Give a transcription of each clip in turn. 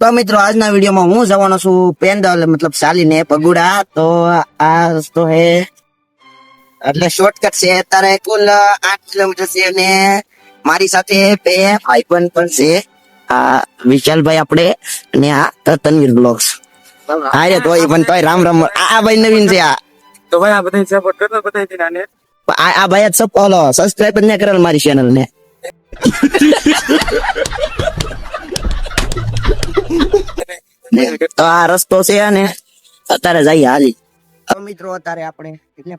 તો મિત્રો આજના વિડીયોમાં હું જવાનો છું પેન્ડલ મતલબ ચાલીને પગુડા. તો આ રસ્તો હે એટલે શોર્ટકટ છે. અત્યારે કુલ 8 કિલોમીટર છે અને મારી સાથે બે ભાઈબંધ પણ છે, આ વિશાલભાઈ આપણે અને આ તનવીર બ્લોગ્સ. હા રે તોય પણ તોય રામ રામ. આ ભાઈ નવીન છે. આ તો ભાઈ આ બધા સપોર્ટ કરતો બતાવી દીધા ને આ ભાઈ જ ફોલો સબસ્ક્રાઇબ ન કરેલ મારી ચેનલ ને. તો આ રસ્તો છે ને અત્યારે જઈએ હાલી. હવે મિત્રો અત્યારે આપણે એટલે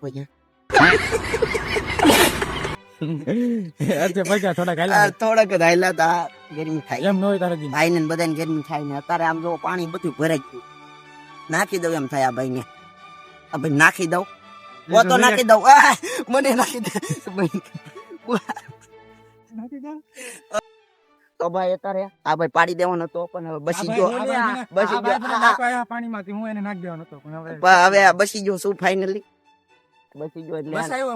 થોડાક હાલ્યા તા. ગરમી થાય એમ ન હોય તારે ભાઈ ને બધાને ગરમી થાય ને અત્યારે આમ જો પાણી બધું ભરાઈ ગયું. નાખી દઉં એમ થાય આ ભાઈ ને. આ ભાઈ નાખી દઉં તો નાખી દઉં. મને નાખી દે તો ભાઈ અત્યારે આ ભાઈ પાડી દેવાનો હતો પણ હવે બસી ગયો. પાણીમાંથી હું એને નાખી દેવાનો હતો પણ હવે બસી ગયો શું ફાઇનલી બસી ગયો એટલે બસાયો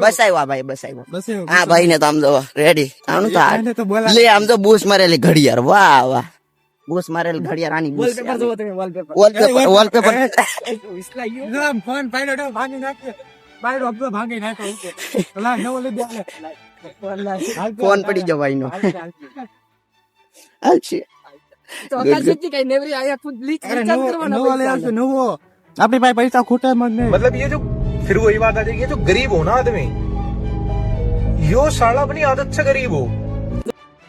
બસાવ્યો ભાઈ બસાવ્યો. હા ભાઈ ને તો આમ જો રેડી આમ તો લે આમ તો બૂસ મારેલી ઘડિયાળ. વાહ વાહ બૂસ મારેલી ઘડિયાળ. આની બૂસ વોલપેપર ફોન પાડ્યો ભાગી નાખ્યો બાયડો અબો ભાગી નાખ્યો ઓલા નવો લઈ દે ફોન પડી ગયો ભાઈ નો. હાલશે તો આકાશજી કઈ નેવરી આયા ખુદ લીચ રિચાર્જ કરવાનો નવો લઈ આવજો નવો. આપણી પાસે પૈસા ખૂટે મત નહીં. मतलब ये जो फिर वही बात आ जाएगी, जो गरीब हो ना आदमी, यो साला अपनी आदत से गरीब हो.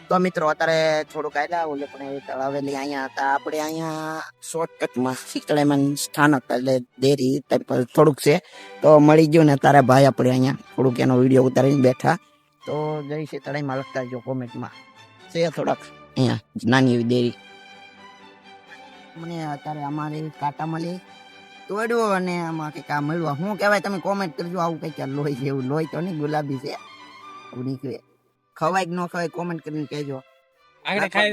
તો મિત્રો અત્યારે થોડુંક આયલા ઓલે પણ તળાવેલી અહીંયા હતા આપણે. અહીંયા શોર્ટકટમાં શીતળેમાં સ્થાનક એટલે દેરી ટેમ્પલ થોડુંક છે તો મળી ગયું ને તારા ભાઈ આપણે અહીંયા થોડુંક એનો વિડીયો ઉતારીને બેઠા. તો જય શીતળેમાં લખતા જો કોમેન્ટમાં છે થોડાક અહીંયા નાની એવી દેરી. મને અત્યારે અમારે કાંટા મળી તોડ્યો અને આમાં કંઈક આ મળ્યું. શું કહેવાય તમે કોમેન્ટ કરજો. આવું કંઈક લોહી છે એવું. લોહી તો નહીં ગુલાબી છે એવું નીકળે. ખવાય કે ન ખવાય કોમેન્ટ કરીને કહેજો. આગળ ખાઈ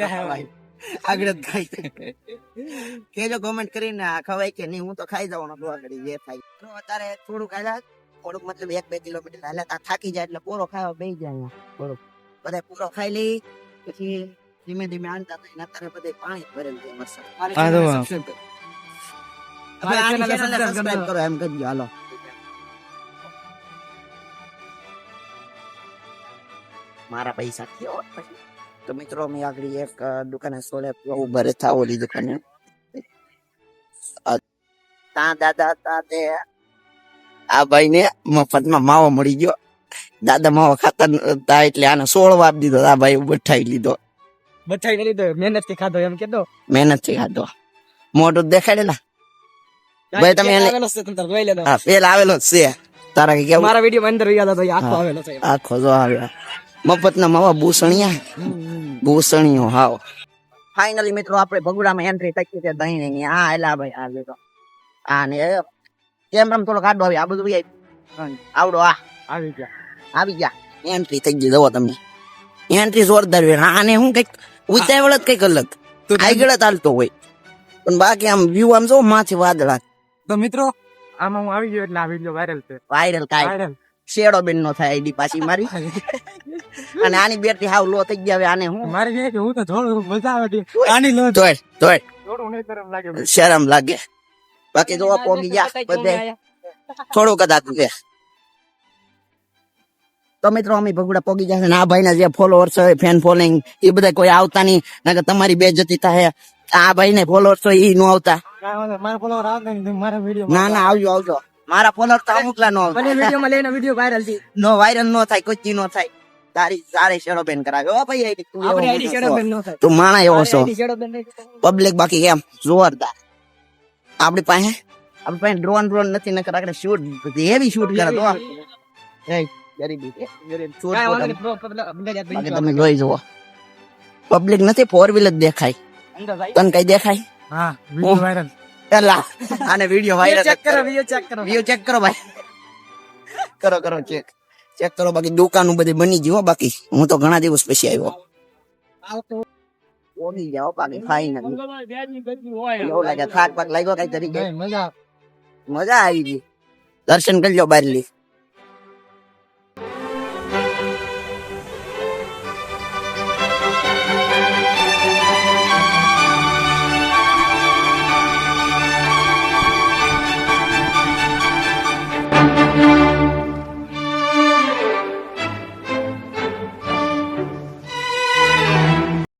આગળ જ ખાઈ કેજો કોમેન્ટ કરીને આ ખવાય કે નહીં. હું તો ખાઈ જવાનો આગળ જે થાય. તો અત્યારે થોડુંક હાલ્યા થોડુંક મતલબ 1-2 કિલોમીટર હાલ્યા થાકી જાય એટલે પૂરો ખાવા બેસી જાય. અહીંયા થોડુંક બધા પૂરો ખાઈ લઈ પછી ધીમે ધીમે આનતા થઈને અત્યારે બધે પાણી ભરેલું છે વરસાદ. સબસ્ક્રાઇબ કરો એમ કરજો. હાલો મારા પૈસા થયો તો મિત્રો મેં આગળ એક દુકાને સોલે ઉભા રહેતા ઓલી દુકાને ત્યાં દાદા હતા તે આ ભાઈ ને મફતમાં માવો મળી ગયો. દાદા માવો ખાતા હતા એટલે આને 16 આપી દીધો. આ ભાઈ બઠાઈ લીધો. બચાઈ લીધો મહેનત થી ખાધો એમ કેતો. મહેનત થી ખાધો. મોઢું દેખાડેલા ભાઈ તમે હા પેલા આવેલો છે તારા કે કેવું મારા વિડિયો અંદર રહ્યા તો આખો આવેલો છે. આખો જો આવ્યો મફતના માવા ભૂસણિયો હાવ. ફાઇનલી મિત્રો આપણે ભગુડામાં એન્ટ્રી થઈ છે દહીં ની. હા એલા ભાઈ આ લેતો આ ને કેમેરામાં થોડો કાઢો આવી. આ બધું આવડો આવી ગયા એન્ટ્રી થઈ ગઈ. જુઓ તમે એન્ટ્રી જોરદાર હોય. આને હું કઈક ઉતાવળ જ કઈક અલગ આગળ ચાલતો હોય પણ બાકી આમ વ્યૂ આમ જો માથે વાદળા. તો મિત્રો આમાં હું આવી ગયો એટલે આ વિડિયો વાયરલ છે. વાયરલ કાય શેડો બેન નો થાય આઈડી પાછી મારી. અને આની બેટરી હાવ લો થઈ ગયા. હવે આને હું મારી જે હું તો થોડું મજા આવે આની લો તોય થોડું નહીં શરમ લાગે શરમ લાગે. બાકી જો પોગી ગયા બધે થોડું કદાચ છે. તો મિત્રો અમે ભગુડા પોગી જશે ને આ ભાઈના જે ફોલોઅર્સ હોય ફેન ફોલોઈંગ એ બધા કોઈ આવતા નહીં. નકર તમારી બેઇજ્જતી થાય. આ ભાઈ ને ફોલોઅર્સ હોય ઈ નો આવતા. મારા ફોલોઅર આવતા નહીં મારા વિડિયો ના આવજો. મારા ફોલોઅર તો અમુકલા નો આવે. મને વિડિયો માં લઈને વિડિયો વાયરલ થી નો વાયરલ નો થાય કોઈ નો થાય. તારી શેડો બેન કરાવે. ઓ ભાઈ આપણી આઈડી શેડો બેન નો થાય. તું માણા એવો છો શેડો બેન નહીં પબ્લિક. બાકી એમ જોરદાર આપણી પાસે ડ્રોન નથી. નકર આપણે શૂટ હેવી શૂટ કરે તો ગરીબી તમે જોઈ જુઓ. પબ્લિક નથી 4 વ્હીલ જ દેખાય. તને કઈ દેખાય? હા વિડિયો વાયરલ. એલા આને વિડિયો વાયરલ ચેક કરો વ્યૂ ચેક કરો ભાઈ. કરો ચેક કરો. બાકી દુકાનો બધી બની ગઈ. બાકી હું તો ઘણા દિવસ પછી આવ્યો. ઓગી જાઓ બાકી ફાઇનલ એવું લાગે થાક પાક લાગ્યો કઈ તરીકે. મજા આવી ગઈ. દર્શન કરી લો બારલી.